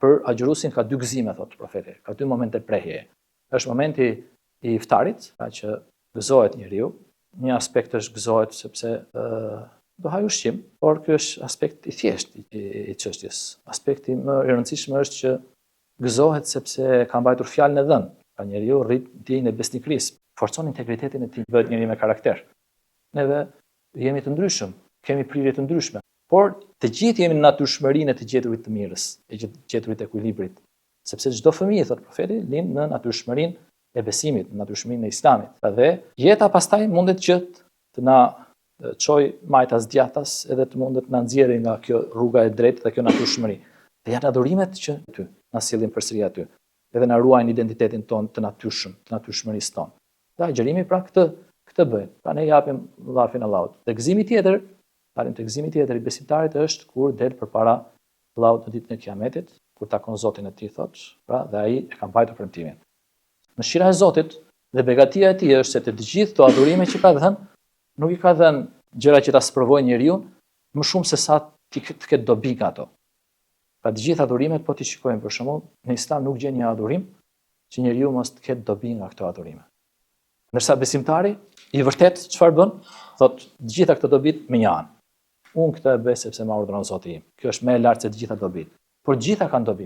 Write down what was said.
Për agjërusin ka dy gëzime, thotë profeti, ka dy momente prehjeje. Është momenti i iftarit, pra që gëzohet njeriu. Një aspekt është gëzohet sepse do haj ushqim, por ky është aspekt i thjeshtë i çështjes. Aspekti më i rëndësishëm është që gëzohet sepse ka mbajtur fjalën e dhënë. Pra njeriu rrit ndjenjën e besnikërisë, forcon integritetin e tij, bëhet njeri me karakter. Neve jemi të ndryshëm, kemi prirje të ndryshme, por të gjithë jemi në natyrshmërinë e të gjeturit të mirës, e gjeturit të ekuilibrit. Sepse çdo fëmijë, thot profeti, lind në natyrshmërinë e besimit, në natyrshmërinë e Islamit. Dhe jeta pastaj mundet që të na çoj majtas djathtas, edhe të mundet na nxjerrë nga kjo rruga e drejtë dhe kjo natyrshmëri. Dhe janë adhurimet që ty na sillin përsëri aty, edhe na ruajnë identitetin ton të natyrshëm, të natyrshmërisë tonë. Dhe agjërimi pra këtë bëjnë. Pra ne japim llafin Allahut. Dhe gëzimi tjetër, dalim te gëzimi tjetër i besimtarit është kur del përpara Allahut në ditën e Kiametit, kur takon Zotin e tij, thotë, pra dhe ai e ka mbajtur premtimin. Mëshira e Zotit dhe begatia e tij është se të gjithë këto adhurime që ka dhënë, nuk i ka dhënë gjëra që ta sprovojnë njeriu, më shumë se sa të ketë dobi nga ato. Pra të gjithë adhurimet, po ti shikojmë për shembull, në Islam nuk gjen një adhurim që njeriu mos të ketë dobi nga këto adhurime. Ndërsa besimtari i vërtet çfarë bën? Thotë të gjitha këto dobit me një anë. Unë këtë e bëj sepse ma urdhëron Zoti im. Kjo është më e lartë se të gjitha dobit. Por gjitha kanë dobi.